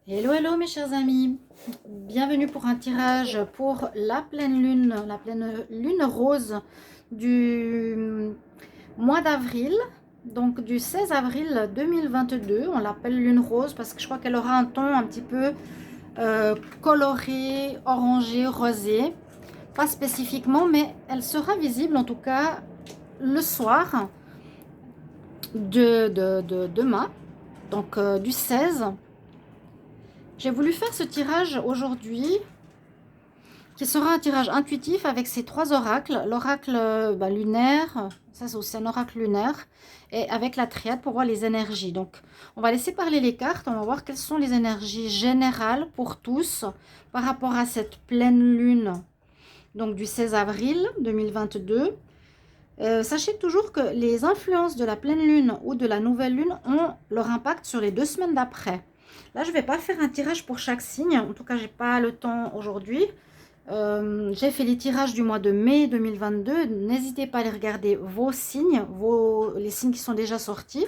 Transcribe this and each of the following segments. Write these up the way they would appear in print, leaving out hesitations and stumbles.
Hello, hello mes chers amis, bienvenue pour un tirage pour la pleine lune rose du mois d'avril, donc du 16 avril 2022. On l'appelle lune rose parce que je crois qu'elle aura un ton un petit peu coloré, orangé, rosé, pas spécifiquement, mais elle sera visible en tout cas le soir de demain, donc du 16. J'ai voulu faire ce tirage aujourd'hui qui sera un tirage intuitif avec ces trois oracles. L'oracle lunaire, ça c'est aussi un oracle lunaire, et avec la triade pour voir les énergies. Donc on va laisser parler les cartes, on va voir quelles sont les énergies générales pour tous par rapport à cette pleine lune, donc du 16 avril 2022. Sachez toujours que les influences de la pleine lune ou de la nouvelle lune ont leur impact sur les 2 semaines d'après. Là, je ne vais pas faire un tirage pour chaque signe, en tout cas, j'ai pas le temps aujourd'hui. J'ai fait les tirages du mois de mai 2022. N'hésitez pas à aller regarder vos signes, les signes qui sont déjà sortis.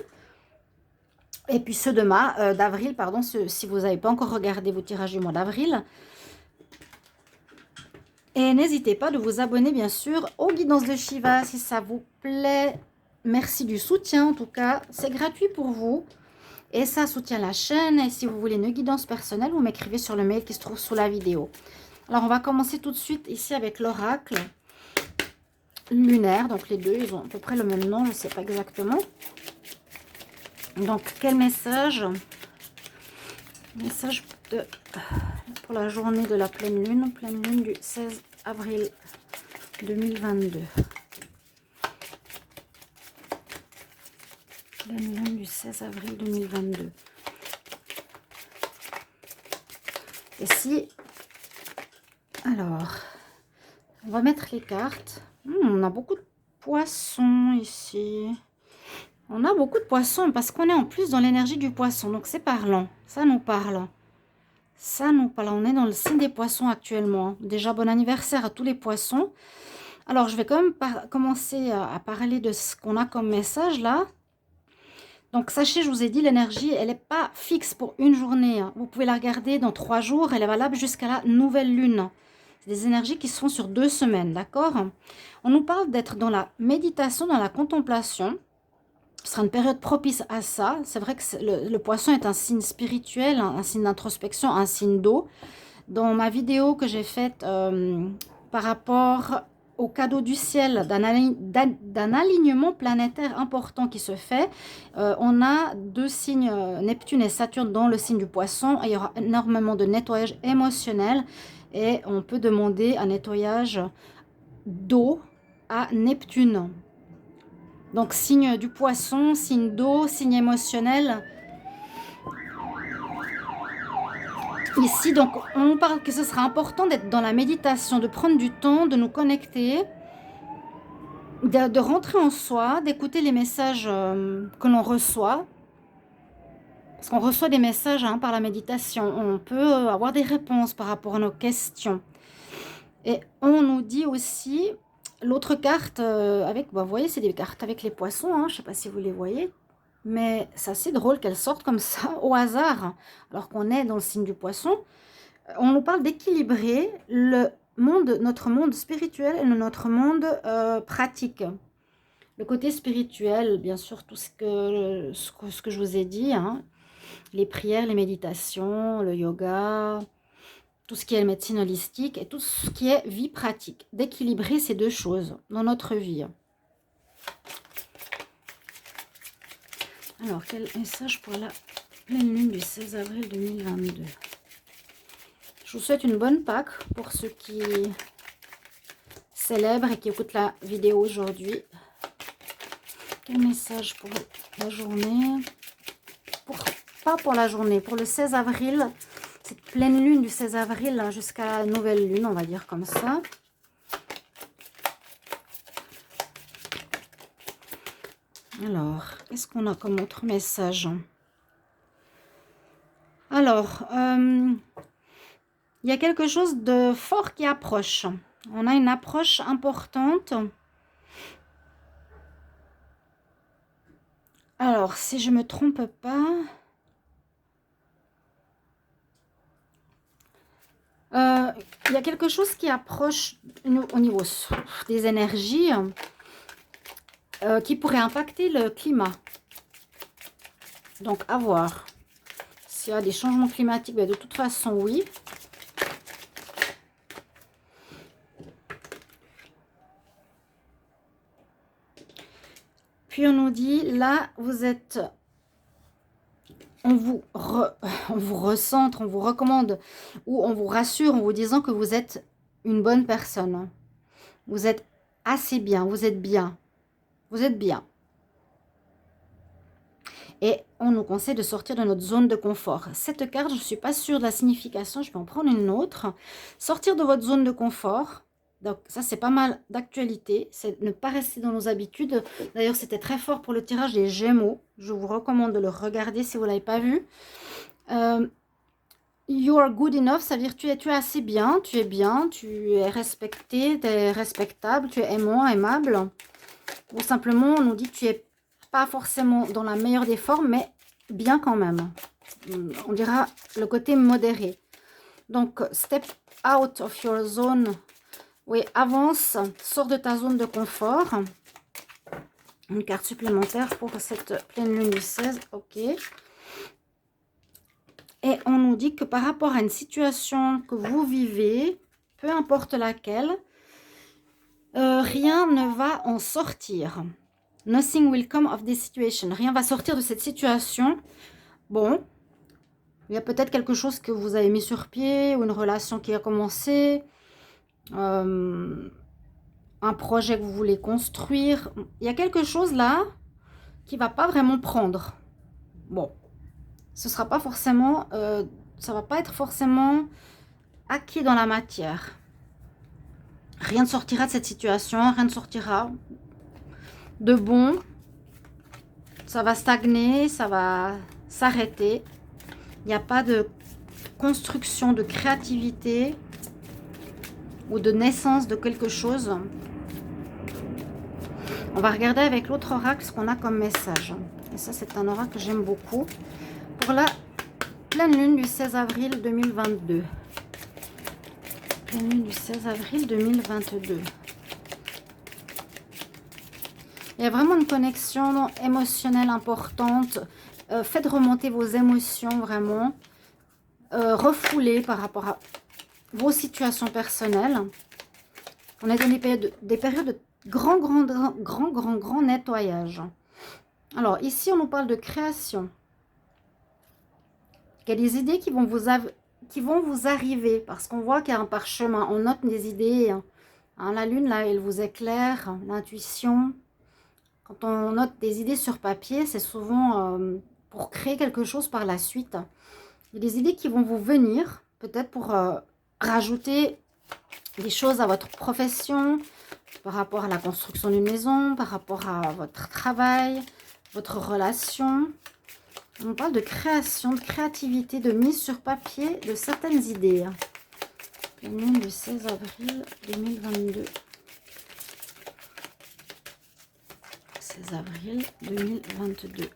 Et puis ceux d'avril, pardon, si vous n'avez pas encore regardé vos tirages du mois d'avril. Et n'hésitez pas de vous abonner, bien sûr, aux guidances de Shiva si ça vous plaît. Merci du soutien, en tout cas. C'est gratuit pour vous. Et ça soutient la chaîne. Et si vous voulez une guidance personnelle, vous m'écrivez sur le mail qui se trouve sous la vidéo. Alors, on va commencer tout de suite ici avec l'oracle lunaire. Donc, les deux, ils ont à peu près le même nom. Je ne sais pas exactement. Donc, quel message? Message pour la journée de la pleine lune du 16 avril 2022. Pleine lune du 16 avril 2022. Et si... Alors, on va mettre les cartes. On a beaucoup de poissons ici. On a beaucoup de poissons parce qu'on est en plus dans l'énergie du poisson. Donc, c'est parlant. Ça nous parle. Ça nous parle. On est dans le signe des poissons actuellement. Déjà, bon anniversaire à tous les poissons. Alors, je vais quand même commencer à parler de ce qu'on a comme message là. Donc, sachez, je vous ai dit, l'énergie, elle n'est pas fixe pour une journée. Vous pouvez la regarder dans 3 jours. Elle est valable jusqu'à la nouvelle lune. C'est des énergies qui se font sur 2 semaines, d'accord? On nous parle d'être dans la méditation, dans la contemplation. Ce sera une période propice à ça. C'est vrai que le poisson est un signe spirituel, un signe d'introspection, un signe d'eau. Dans ma vidéo que j'ai faite par rapport au cadeau du ciel, d'un alignement planétaire important qui se fait, on a 2 signes, Neptune et Saturne, dans le signe du poisson. Et il y aura énormément de nettoyage émotionnel et on peut demander un nettoyage d'eau à Neptune. Donc signe du poisson, signe d'eau, signe émotionnel. Ici, donc, on parle que ce sera important d'être dans la méditation, de prendre du temps, de nous connecter, de rentrer en soi, d'écouter les messages que l'on reçoit. Parce qu'on reçoit des messages par la méditation. On peut avoir des réponses par rapport à nos questions. Et on nous dit aussi, l'autre carte, vous voyez, c'est des cartes avec les poissons, je ne sais pas si vous les voyez. Mais c'est assez drôle qu'elles sortent comme ça, au hasard, alors qu'on est dans le signe du poisson. On nous parle d'équilibrer notre monde spirituel et notre monde pratique. Le côté spirituel, bien sûr, tout ce que je vous ai dit, les prières, les méditations, le yoga, tout ce qui est médecine holistique et tout ce qui est vie pratique. D'équilibrer ces deux choses dans notre vie. Alors, quel message pour la pleine lune du 16 avril 2022? Je vous souhaite une bonne Pâques pour ceux qui célèbrent et qui écoutent la vidéo aujourd'hui. Quel message pour la journée? Pas pour la journée, pour le 16 avril, cette pleine lune du 16 avril jusqu'à la nouvelle lune, on va dire comme ça. Alors, qu'est-ce qu'on a comme autre message? Alors, il y a quelque chose de fort qui approche. On a une approche importante. Alors, si je ne me trompe pas, Il y a quelque chose qui approche au niveau des énergies qui pourrait impacter le climat. Donc, à voir. S'il y a des changements climatiques, ben de toute façon, oui. Puis on nous dit, là, vous êtes... On vous recentre, on vous recommande ou on vous rassure en vous disant que vous êtes une bonne personne. Vous êtes assez bien, vous êtes bien. Vous êtes bien. Et on nous conseille de sortir de notre zone de confort. Cette carte, je ne suis pas sûre de la signification, je vais en prendre une autre. Sortir de votre zone de confort. Donc ça, c'est pas mal d'actualité. C'est ne pas rester dans nos habitudes. D'ailleurs, c'était très fort pour le tirage des Gémeaux. Je vous recommande de le regarder si vous ne l'avez pas vu. You are good enough, ça veut dire tu es assez bien, tu es respecté, tu es respectable, tu es aimant, aimable. Ou simplement, on nous dit que tu es pas forcément dans la meilleure des formes, mais bien quand même. On dira le côté modéré. Donc, step out of your zone. Oui, avance, sors de ta zone de confort. Une carte supplémentaire pour cette pleine lune du 16. Ok. Et on nous dit que par rapport à une situation que vous vivez, peu importe laquelle, rien ne va en sortir. Nothing will come of this situation. Rien va sortir de cette situation. Bon, il y a peut-être quelque chose que vous avez mis sur pied ou une relation qui a commencé, un projet que vous voulez construire. Il y a quelque chose là qui va pas vraiment prendre. Bon, ce sera pas forcément, ça va pas être forcément acquis dans la matière. Rien ne sortira de cette situation, rien ne sortira de bon. Ça va stagner, ça va s'arrêter. Il n'y a pas de construction, de créativité ou de naissance de quelque chose. On va regarder avec l'autre oracle ce qu'on a comme message. Et ça, c'est un oracle que j'aime beaucoup. Pour la pleine lune du 16 avril 2022. Pleine lune du 16 avril 2022. Il y a vraiment une connexion émotionnelle importante. Faites remonter vos émotions vraiment. Refoulez par rapport à vos situations personnelles. On est dans des périodes de grand nettoyage. Alors, ici, on nous parle de création. Il y a des idées qui vont vous arriver parce qu'on voit qu'il y a un parchemin. On note des idées. Hein, la lune, là, elle vous éclaire, l'intuition. Quand on note des idées sur papier, c'est souvent pour créer quelque chose par la suite. Il y a des idées qui vont vous venir, peut-être pour rajouter des choses à votre profession, par rapport à la construction d'une maison, par rapport à votre travail, votre relation. On parle de création, de créativité, de mise sur papier de certaines idées. Le lune du 16 avril 2022. 16 avril 2022.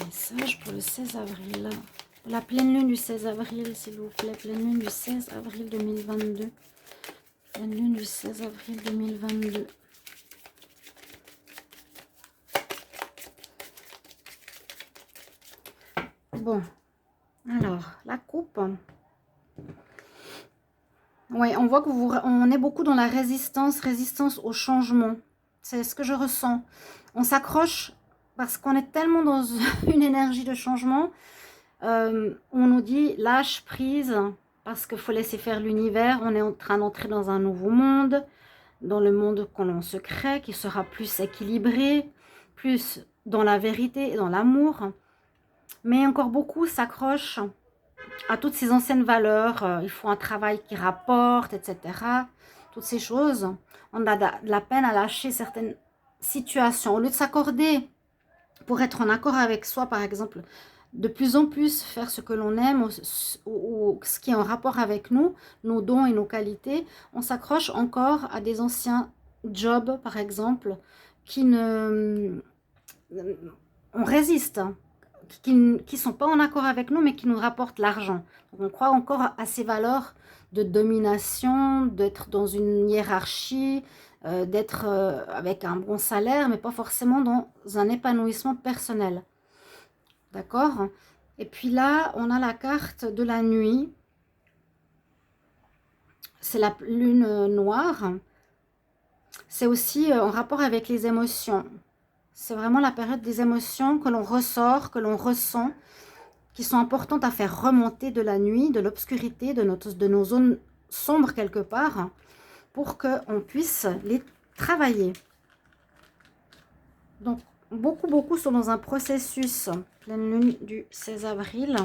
Message pour le 16 avril. La pleine lune du 16 avril, s'il vous plaît. Pleine lune du 16 avril 2022. Pleine lune du 16 avril 2022. Bon. Alors, la coupe. Oui, on voit que on est beaucoup dans la résistance au changement. C'est ce que je ressens. On s'accroche parce qu'on est tellement dans une énergie de changement. On nous dit lâche prise parce qu'il faut laisser faire l'univers. On est en train d'entrer dans un nouveau monde, dans le monde que l'on se crée, qui sera plus équilibré, plus dans la vérité et dans l'amour. Mais encore beaucoup s'accrochent à toutes ces anciennes valeurs. Il faut un travail qui rapporte, etc. Toutes ces choses. On a de la peine à lâcher certaines situations. Au lieu de s'accorder pour être en accord avec soi, par exemple, de plus en plus faire ce que l'on aime ou ce qui est en rapport avec nous, nos dons et nos qualités, on s'accroche encore à des anciens jobs, par exemple, qui ne... On résiste, qui sont pas en accord avec nous, mais qui nous rapportent l'argent. On croit encore à ces valeurs de domination, d'être dans une hiérarchie, d'être avec un bon salaire, mais pas forcément dans un épanouissement personnel. D'accord? Et puis là, on a la carte de la nuit. C'est la lune noire. C'est aussi en rapport avec les émotions. C'est vraiment la période des émotions que l'on ressort, que l'on ressent, qui sont importantes à faire remonter de la nuit, de l'obscurité, de nos zones sombres quelque part, pour qu'on puisse les travailler. Donc, beaucoup sont dans un processus, pleine lune du 16 avril,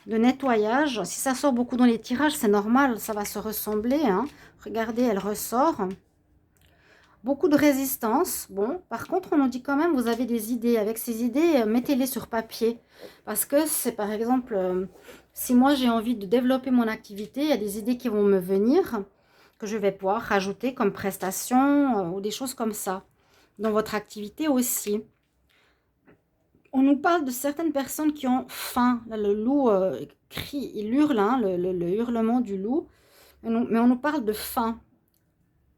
de nettoyage. Si ça sort beaucoup dans les tirages, c'est normal, ça va se ressembler. Hein. Regardez, elle ressort. Beaucoup de résistance. Bon, par contre, on nous dit quand même, vous avez des idées. Avec ces idées, mettez-les sur papier. Parce que c'est par exemple, si moi j'ai envie de développer mon activité, il y a des idées qui vont me venir, que je vais pouvoir rajouter comme prestation ou des choses comme ça. Dans votre activité aussi. On nous parle de certaines personnes qui ont faim. Là, le loup crie, il hurle, hein, le hurlement du loup. Mais on nous parle de faim.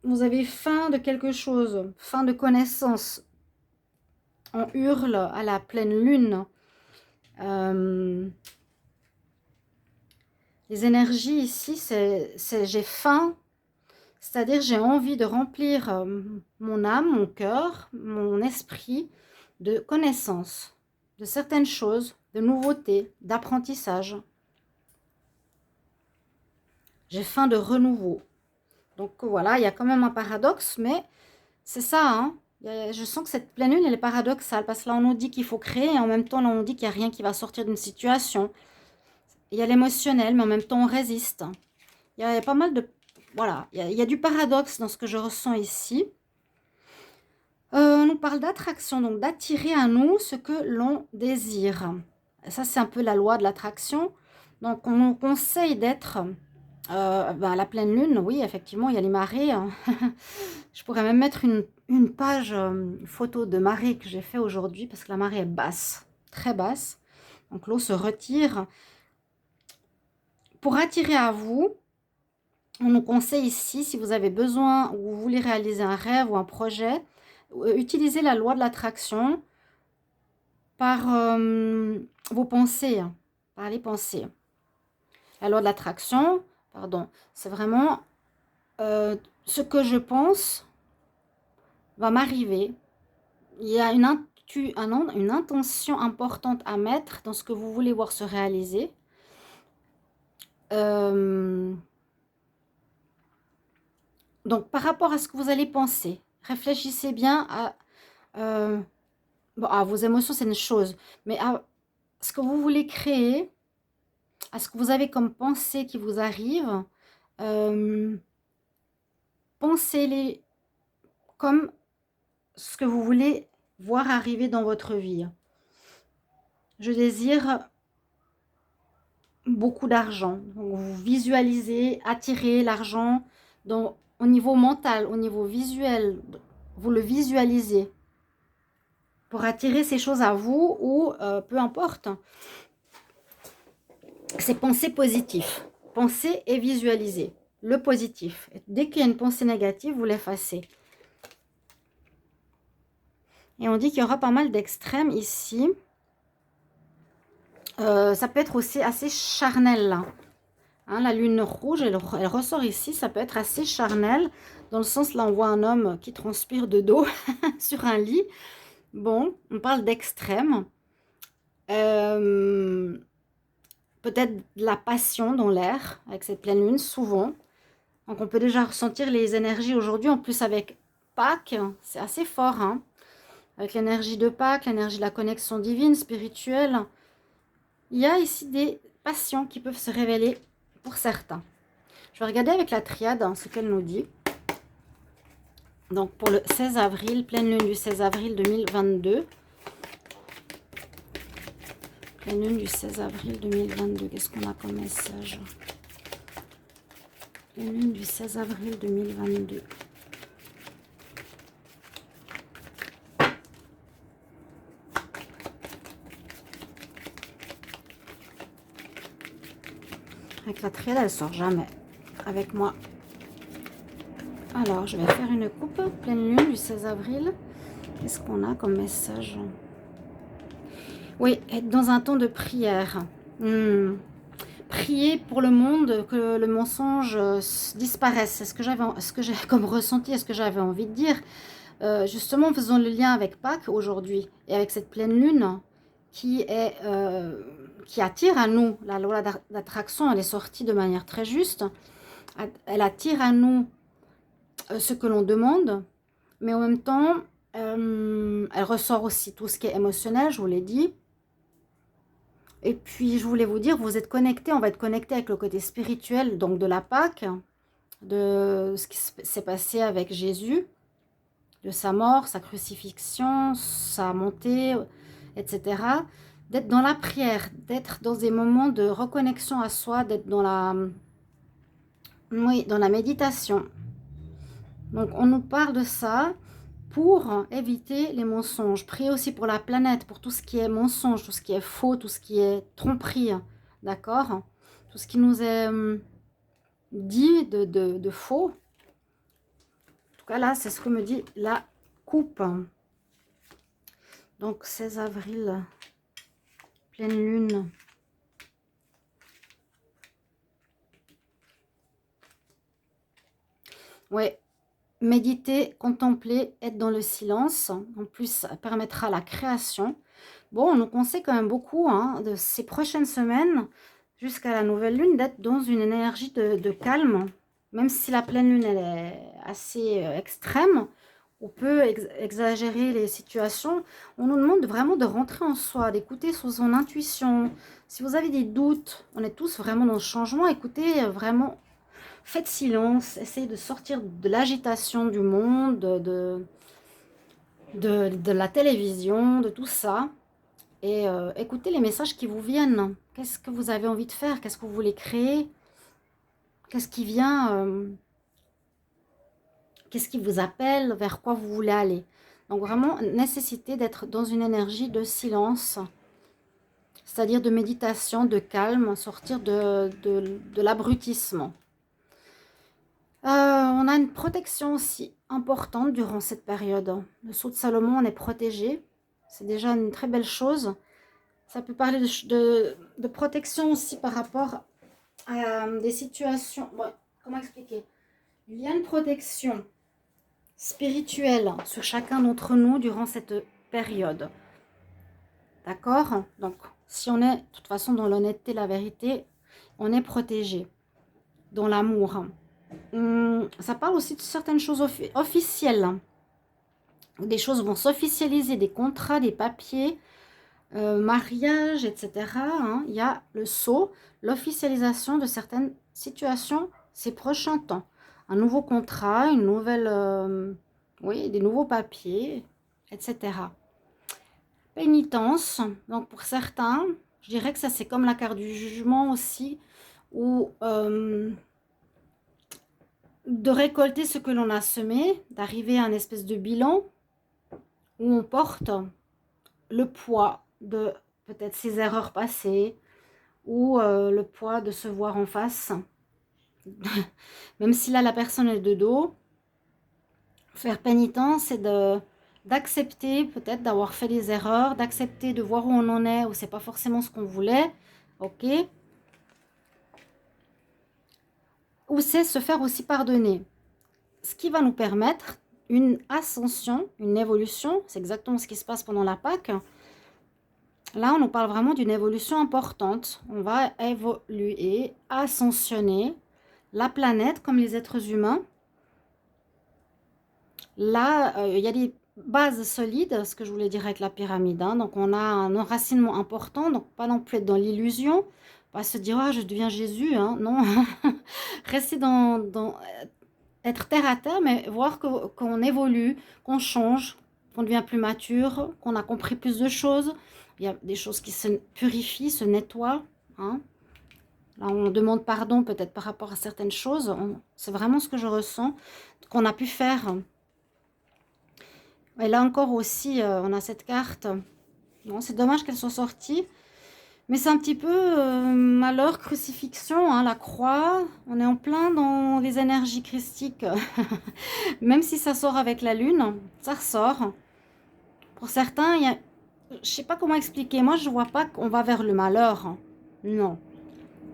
Vous avez faim de quelque chose, faim de connaissance. On hurle à la pleine lune. Les énergies ici, c'est j'ai faim, c'est-à-dire j'ai envie de remplir mon âme, mon cœur, mon esprit de connaissances, de certaines choses, de nouveautés, d'apprentissage. J'ai faim de renouveau. Donc voilà, il y a quand même un paradoxe, mais c'est ça, hein. Je sens que cette pleine lune, elle est paradoxale, parce que là, on nous dit qu'il faut créer, et en même temps, là, on nous dit qu'il n'y a rien qui va sortir d'une situation. Il y a l'émotionnel, mais en même temps, on résiste. Il y a pas mal de... Voilà, il y a du paradoxe dans ce que je ressens ici. On nous parle d'attraction, donc d'attirer à nous ce que l'on désire. Et ça, c'est un peu la loi de l'attraction. Donc, on nous conseille d'être... à la pleine lune, oui, effectivement, il y a les marées. Hein. Je pourrais même mettre une page photo de marée que j'ai fait aujourd'hui, parce que la marée est basse, très basse. Donc l'eau se retire. Pour attirer à vous, on nous conseille ici, si vous avez besoin ou vous voulez réaliser un rêve ou un projet, utilisez la loi de l'attraction par vos pensées, hein, par les pensées. La loi de l'attraction, pardon, c'est vraiment ce que je pense va m'arriver. Il y a une intention importante à mettre dans ce que vous voulez voir se réaliser. Donc, par rapport à ce que vous allez penser, réfléchissez bien à vos émotions, c'est une chose, mais à ce que vous voulez créer, à ce que vous avez comme pensée qui vous arrive, pensez-les comme ce que vous voulez voir arriver dans votre vie. Je désire beaucoup d'argent. Vous visualisez, attirez l'argent au niveau mental, au niveau visuel. Vous le visualisez pour attirer ces choses à vous ou peu importe. C'est penser positif. Penser et visualiser le positif. Dès qu'il y a une pensée négative, vous l'effacez. Et on dit qu'il y aura pas mal d'extrêmes ici. Ça peut être aussi assez charnel là. Hein, la lune rouge, elle ressort ici. Ça peut être assez charnel. Dans le sens, là, on voit un homme qui transpire de dos sur un lit. Bon, on parle d'extrême. Peut-être de la passion dans l'air avec cette pleine lune, souvent. Donc, on peut déjà ressentir les énergies aujourd'hui. En plus, avec Pâques, c'est assez fort. Hein, avec l'énergie de Pâques, l'énergie de la connexion divine, spirituelle. Il y a ici des passions qui peuvent se révéler pour certains. Je vais regarder avec la triade ce qu'elle nous dit. Donc, pour le 16 avril, pleine lune du 16 avril 2022. Pleine lune du 16 avril 2022. Qu'est-ce qu'on a comme message? Pleine lune du 16 avril 2022. Avec la triade, elle sort jamais avec moi. Alors, je vais faire une coupe pleine lune du 16 avril. Qu'est-ce qu'on a comme message? Oui, être dans un temps de prière. Prier pour le monde, que le mensonge disparaisse. C'est ce que j'ai comme ressenti, est ce que j'avais envie de dire. Justement, faisons le lien avec Pâques aujourd'hui et avec cette pleine lune qui attire à nous. La loi d'attraction, elle est sortie de manière très juste. Elle attire à nous ce que l'on demande, mais en même temps, elle ressort aussi tout ce qui est émotionnel, je vous l'ai dit. Et puis, je voulais vous dire, vous êtes connectés, on va être connectés avec le côté spirituel, donc de la Pâque, de ce qui s'est passé avec Jésus, de sa mort, sa crucifixion, sa montée, etc. D'être dans la prière, d'être dans des moments de reconnexion à soi, d'être dans dans la méditation. Donc, on nous parle de ça pour éviter les mensonges. Priez aussi pour la planète, pour tout ce qui est mensonge, tout ce qui est faux, tout ce qui est tromperie, d'accord? Tout ce qui nous est dit de faux. En tout cas, là, c'est ce que me dit la coupe. Donc, 16 avril, pleine lune. Ouais, méditer, contempler, être dans le silence. En plus, ça permettra la création. Bon, on nous conseille quand même beaucoup de ces prochaines semaines jusqu'à la nouvelle lune d'être dans une énergie de calme. Même si la pleine lune elle est assez extrême, on peut exagérer les situations. On nous demande vraiment de rentrer en soi, d'écouter sur son intuition. Si vous avez des doutes, on est tous vraiment dans le changement. Écoutez vraiment. Faites silence, essayez de sortir de l'agitation du monde, de la télévision, de tout ça. Et écoutez les messages qui vous viennent. Qu'est-ce que vous avez envie de faire? Qu'est-ce que vous voulez créer? Qu'est-ce qui vient? Qu'est-ce qui vous appelle? Vers quoi vous voulez aller? Donc vraiment, nécessité d'être dans une énergie de silence, c'est-à-dire de méditation, de calme, sortir de l'abrutissement. On a une protection aussi importante durant cette période. Le sceau de Salomon, on est protégé. C'est déjà une très belle chose. Ça peut parler de protection aussi par rapport à des situations. Bon, comment expliquer? Il y a une protection spirituelle sur chacun d'entre nous durant cette période. D'accord? Donc, si on est de toute façon dans l'honnêteté, la vérité, on est protégé dans l'amour. Ça parle aussi de certaines choses officielles. Des choses vont s'officialiser, des contrats, des papiers, mariage, etc. Il y a le sceau, l'officialisation de certaines situations ces prochains temps. Un nouveau contrat, une nouvelle, oui, des nouveaux papiers, etc. Pénitence, donc pour certains, je dirais que ça c'est comme la carte du jugement aussi, où de récolter ce que l'on a semé, d'arriver à un espèce de bilan où on porte le poids de peut-être ses erreurs passées ou le poids de se voir en face. Même si là la personne est de dos, faire pénitence, c'est d'accepter peut-être d'avoir fait des erreurs, d'accepter de voir où on en est, où c'est pas forcément ce qu'on voulait, ok? Ou c'est se faire aussi pardonner. Ce qui va nous permettre une ascension, une évolution, c'est exactement ce qui se passe pendant la Pâque. Là, on nous parle vraiment d'une évolution importante. On va évoluer, ascensionner la planète comme les êtres humains. Là, il y a des bases solides, ce que je voulais dire avec la pyramide. Donc, on a un enracinement important, donc pas non plus être dans l'illusion. Pas se dire, ah, je deviens Jésus, non. Rester être terre à terre, mais voir qu'on évolue, qu'on change, qu'on devient plus mature, qu'on a compris plus de choses. Il y a des choses qui se purifient, se nettoient. Là, on demande pardon peut-être par rapport à certaines choses. C'est vraiment ce que je ressens, qu'on a pu faire. Et là encore aussi, on a cette carte. Bon, c'est dommage qu'elle soit sortie. Mais c'est un petit peu malheur, crucifixion, hein, la croix. On est en plein dans les énergies christiques. Même si ça sort avec la lune, ça ressort. Pour certains, il y a... je sais pas comment expliquer. Moi, je vois pas qu'on va vers le malheur. Non.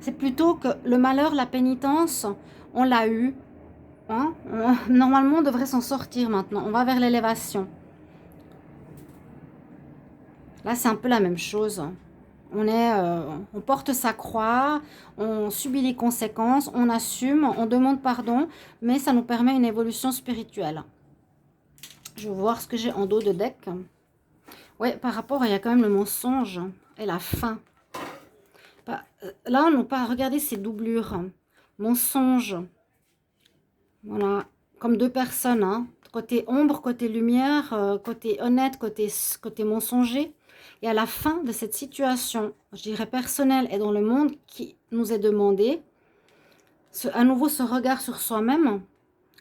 C'est plutôt que le malheur, la pénitence, on l'a eu. Hein. Normalement, on devrait s'en sortir maintenant. On va vers l'élévation. Là, c'est un peu la même chose. On porte sa croix, on subit les conséquences, on assume, on demande pardon, mais ça nous permet une évolution spirituelle. Je vais voir ce que j'ai en dos de deck. Oui, par rapport, il y a quand même le mensonge et la faim. Là, on n'a pas regardé ces doublures. Mensonge. Voilà, comme deux personnes. Hein. Côté ombre, côté lumière, côté honnête, côté mensonger. Et à la fin de cette situation, je dirais personnelle et dans le monde qui nous est demandé, à nouveau ce regard sur soi-même,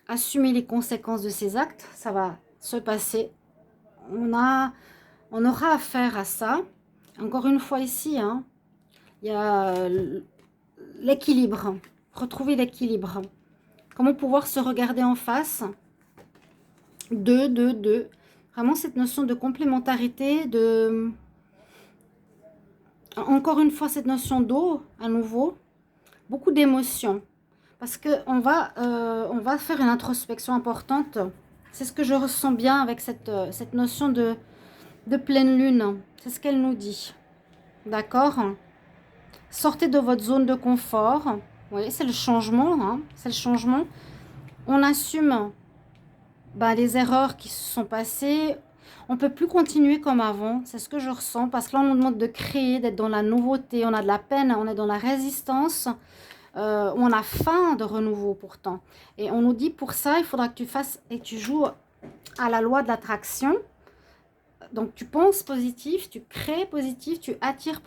assumer les conséquences de ses actes, ça va se passer. On aura affaire à ça. Encore une fois ici, hein, il y a l'équilibre, retrouver l'équilibre. Comment pouvoir se regarder en face. Deux. Vraiment cette notion de complémentarité, encore une fois cette notion d'eau, à nouveau. Beaucoup d'émotions. Parce qu'on on va faire une introspection importante. C'est ce que je ressens bien avec cette notion de pleine lune. C'est ce qu'elle nous dit. D'accord? Sortez de votre zone de confort. Vous voyez, c'est le changement. Hein, c'est le changement. On assume les erreurs qui se sont passées. On ne peut plus continuer comme avant. C'est ce que je ressens. Parce que là, on nous demande de créer, d'être dans la nouveauté. On a de la peine, on est dans la résistance. On a faim de renouveau pourtant. Et on nous dit pour ça, il faudra que tu fasses et tu joues à la loi de l'attraction. Donc tu penses positif, tu crées positif, tu attires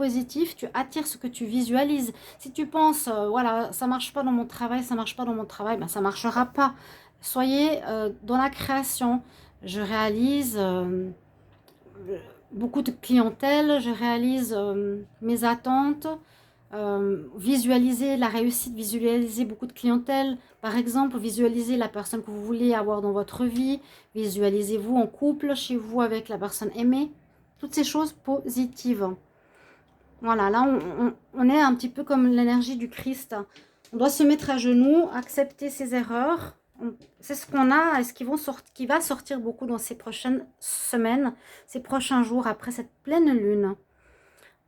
ce que tu visualises. Si tu penses, voilà, ça marche pas dans mon travail, ça marche pas dans mon travail, ben ça marchera pas. Soyez dans la création. Je réalise beaucoup de clientèle, je réalise mes attentes. Visualiser la réussite, visualiser beaucoup de clientèle. Par exemple, visualiser la personne que vous voulez avoir dans votre vie. Visualisez-vous en couple, chez vous, avec la personne aimée. Toutes ces choses positives. Voilà, là, on est un petit peu comme l'énergie du Christ. On doit se mettre à genoux, accepter ses erreurs. C'est ce qu'on a et ce qui va sortir beaucoup dans ces prochaines semaines, ces prochains jours après cette pleine lune.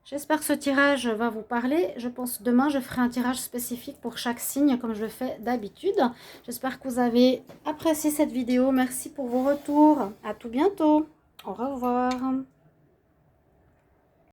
J'espère que ce tirage va vous parler. Je pense demain, je ferai un tirage spécifique pour chaque signe comme je le fais d'habitude. J'espère que vous avez apprécié cette vidéo. Merci pour vos retours. À tout bientôt. Au revoir.